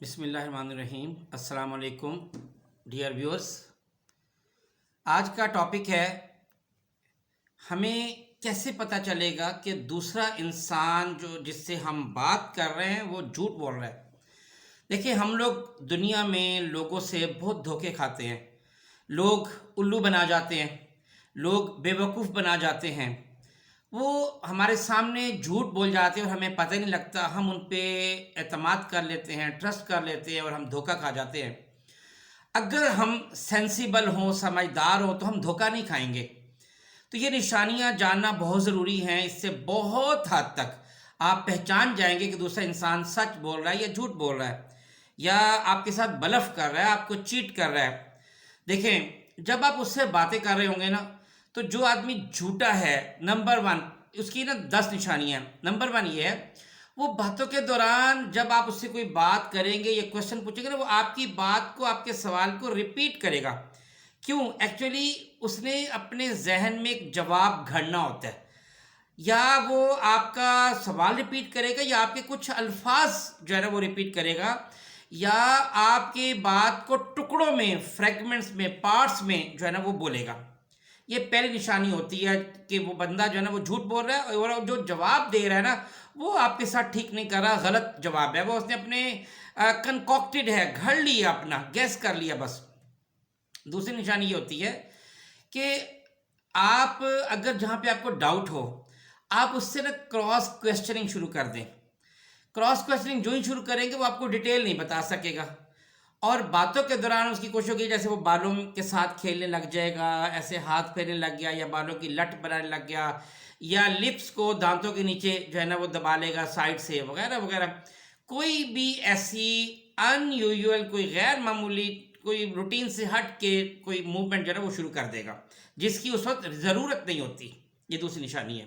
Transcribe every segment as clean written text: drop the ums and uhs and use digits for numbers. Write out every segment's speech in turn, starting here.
بسم اللہ الرحمن الرحیم۔ السلام علیکم ڈیئر ویورز۔ آج کا ٹاپک ہے ہمیں کیسے پتہ چلے گا کہ دوسرا انسان جس سے ہم بات کر رہے ہیں وہ جھوٹ بول رہا ہے۔ دیکھیں، ہم لوگ دنیا میں لوگوں سے بہت دھوکے کھاتے ہیں۔ لوگ الو بنا جاتے ہیں، لوگ بے وقوف بنا جاتے ہیں، وہ ہمارے سامنے جھوٹ بول جاتے ہیں اور ہمیں پتہ نہیں لگتا، ہم ان پہ اعتماد کر لیتے ہیں، ٹرسٹ کر لیتے ہیں اور ہم دھوکہ کھا جاتے ہیں۔ اگر ہم سینسیبل ہوں، سمجھدار ہوں تو ہم دھوکہ نہیں کھائیں گے۔ تو یہ نشانیاں جاننا بہت ضروری ہیں۔ اس سے بہت حد تک آپ پہچان جائیں گے کہ دوسرا انسان سچ بول رہا ہے یا جھوٹ بول رہا ہے، یا آپ کے ساتھ بلف کر رہا ہے، آپ کو چیٹ کر رہا ہے۔ دیکھیں، جب آپ اس سے باتیں کر رہے ہوں گے نا، تو جو آدمی جھوٹا ہے، نمبر ون، اس کی 10 نشانیاں ہیں۔ نمبر ون یہ ہے، وہ باتوں کے دوران جب آپ اس سے کوئی بات کریں گے یا کویشچن پوچھیں گے نا، وہ آپ کی بات کو، آپ کے سوال کو ریپیٹ کرے گا۔ کیوں؟ ایکچولی اس نے اپنے ذہن میں ایک جواب گھڑنا ہوتا ہے، یا وہ آپ کا سوال ریپیٹ کرے گا، یا آپ کے کچھ الفاظ جو ہے نا وہ ریپیٹ کرے گا، یا آپ کی بات کو ٹکڑوں میں، فریگمنٹس میں، پارٹس میں جو ہے نا وہ بولے گا۔ یہ پہلی نشانی ہوتی ہے کہ وہ بندہ جو ہے نا وہ جھوٹ بول رہا ہے، اور جو جواب دے رہا ہے نا وہ آپ کے ساتھ ٹھیک نہیں کر رہا، غلط جواب ہے، وہ اس نے اپنے کنکوکٹڈ ہے، گھڑ لیا، اپنا گیس کر لیا بس۔ دوسری نشانی یہ ہوتی ہے کہ آپ اگر جہاں پہ آپ کو ڈاؤٹ ہو، آپ اس سے نا کراس کویسچننگ شروع کر دیں۔ کراس کویسچننگ جو ہی شروع کریں گے وہ آپ کو ڈیٹیل نہیں بتا سکے گا، اور باتوں کے دوران اس کی کوشش ہوگی جیسے وہ بالوں کے ساتھ کھیلنے لگ جائے گا، ایسے ہاتھ پھیرنے لگ گیا، یا بالوں کی لٹ بنانے لگ گیا، یا لپس کو دانتوں کے نیچے جو ہے نا وہ دبا لے گا سائڈ سے، وغیرہ وغیرہ۔ کوئی بھی ایسی ان یوزول، کوئی غیر معمولی، کوئی روٹین سے ہٹ کے کوئی موومنٹ جو ہے نا وہ شروع کر دے گا جس کی اس وقت ضرورت نہیں ہوتی۔ یہ دوسری نشانی ہے۔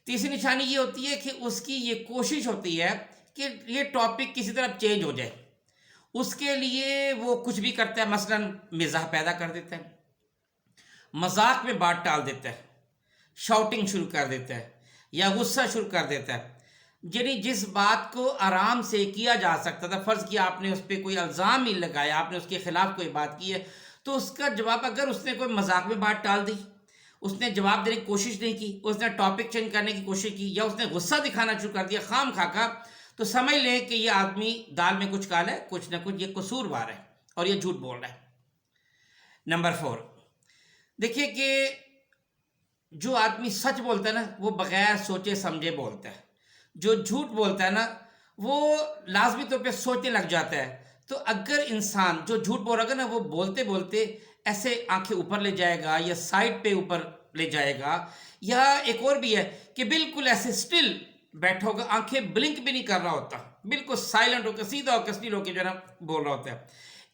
تیسری نشانی یہ ہوتی ہے کہ اس کی یہ کوشش ہوتی ہے کہ یہ ٹاپک کسی طرح چینج ہو جائے۔ اس کے لیے وہ کچھ بھی کرتا ہے، مثلا مزاح پیدا کر دیتا ہے، مذاق میں بات ٹال دیتا ہے، شاؤٹنگ شروع کر دیتا ہے، یا غصہ شروع کر دیتا ہے۔ یعنی جس بات کو آرام سے کیا جا سکتا تھا، فرض کیا آپ نے اس پہ کوئی الزام ہی لگایا، آپ نے اس کے خلاف کوئی بات کی ہے، تو اس کا جواب، اگر اس نے کوئی مذاق میں بات ٹال دی، اس نے جواب دینے کی کوشش نہیں کی، اس نے ٹاپک چینج کرنے کی کوشش کی، یا اس نے غصہ دکھانا شروع کر دیا خام خواہ کا، تو سمجھ لیں کہ یہ آدمی دال میں کچھ کالا ہے، کچھ نہ کچھ یہ قصوروار ہے اور یہ جھوٹ بول رہا ہے۔ نمبر 4، دیکھیے کہ جو آدمی سچ بولتا ہے نا وہ بغیر سوچے سمجھے بولتا ہے۔ جو جھوٹ بولتا ہے نا وہ لازمی طور پہ سوچنے لگ جاتا ہے۔ تو اگر انسان جو جھوٹ بول رہا ہے نا وہ بولتے بولتے ایسے آنکھیں اوپر لے جائے گا، یا سائڈ پہ اوپر لے جائے گا، یا ایک اور بھی ہے کہ بالکل ایسے سٹل بیٹھا ہوگا، آنکھیں بلنک بھی نہیں کر رہا ہوتا، بالکل سائلنٹ ہو کے، سیدھا ہو کے، سٹل ہو کے جو ہے نا بول رہا ہوتا ہے۔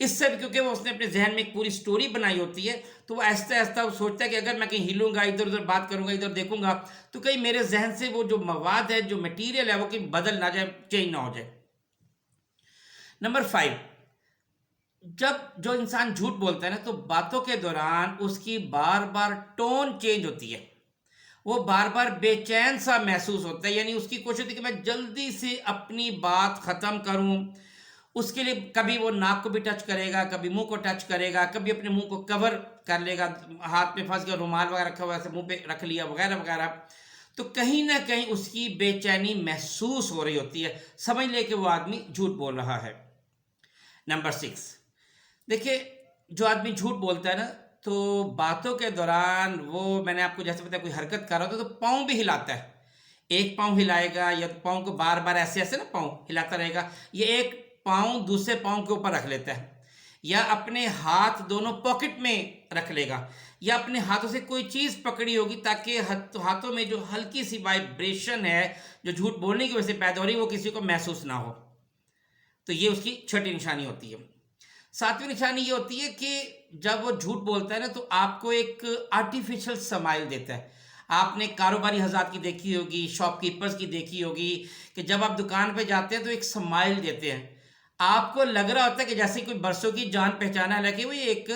اس سے بھی کیونکہ وہ اس نے اپنے ذہن میں ایک پوری سٹوری بنائی ہوتی ہے، تو وہ آہستہ آہستہ وہ سوچتا ہے کہ اگر میں کہیں ہلوں گا، ادھر ادھر بات کروں گا، ادھر دیکھوں گا، تو کہیں میرے ذہن سے وہ جو مواد ہے، جو میٹیریل ہے، وہ کہیں بدل نہ جائے، چینج نہ ہو جائے۔ نمبر 5، جب جو انسان جھوٹ بولتا ہے نا تو باتوں کے دوران اس کی بار بار ٹون چینج ہوتی ہے، وہ بار بار بے چین سا محسوس ہوتا ہے، یعنی اس کی کوشش ہوتی ہے کہ میں جلدی سے اپنی بات ختم کروں۔ اس کے لیے کبھی وہ ناک کو بھی ٹچ کرے گا، کبھی منہ کو ٹچ کرے گا، کبھی اپنے منہ کو کور کر لے گا، ہاتھ میں پھنس گیا، رومال وغیرہ رکھا ہوا ایسے منہ پہ رکھ لیا، وغیرہ وغیرہ۔ تو کہیں نہ کہیں اس کی بے چینی محسوس ہو رہی ہوتی ہے، سمجھ لے کہ وہ آدمی جھوٹ بول رہا ہے۔ نمبر 6، دیکھیے جو آدمی جھوٹ بولتا ہے نا تو باتوں کے دوران وہ، میں نے آپ کو جیسے بتایا، کوئی حرکت کر رہا ہوتا ہے تو پاؤں بھی ہلاتا ہے۔ ایک پاؤں ہلائے گا، یا پاؤں کو بار بار ایسے ایسے نا پاؤں ہلاتا رہے گا، یہ ایک پاؤں دوسرے پاؤں کے اوپر رکھ لیتا ہے، یا اپنے ہاتھ دونوں پاکٹ میں رکھ لے گا، یا اپنے ہاتھوں سے کوئی چیز پکڑی ہوگی تاکہ ہاتھوں میں جو ہلکی سی وائبریشن ہے جو جھوٹ بولنے کی وجہ سے پیدا ہو رہی ہے وہ کسی کو محسوس نہ ہو۔ تو یہ اس کی چھٹی نشانی ہوتی ہے۔ 7ویں نشانی یہ ہوتی ہے کہ جب وہ جھوٹ بولتا ہے نا تو آپ کو ایک آرٹیفیشل سمائل دیتا ہے۔ آپ نے کاروباری حضرات کی دیکھی ہوگی، شاپ کیپرز کی دیکھی ہوگی کہ جب آپ دکان پہ جاتے ہیں تو ایک سمائل دیتے ہیں، آپ کو لگ رہا ہوتا ہے کہ جیسے کوئی برسوں کی جان پہچان ہے، حالانکہ وہ ایک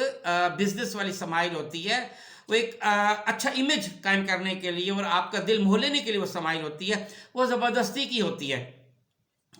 بزنس والی سمائل ہوتی ہے، وہ ایک اچھا امیج قائم کرنے کے لیے اور آپ کا دل موہ لینے کے لیے وہ سمائل ہوتی ہے، وہ زبردستی کی ہوتی ہے۔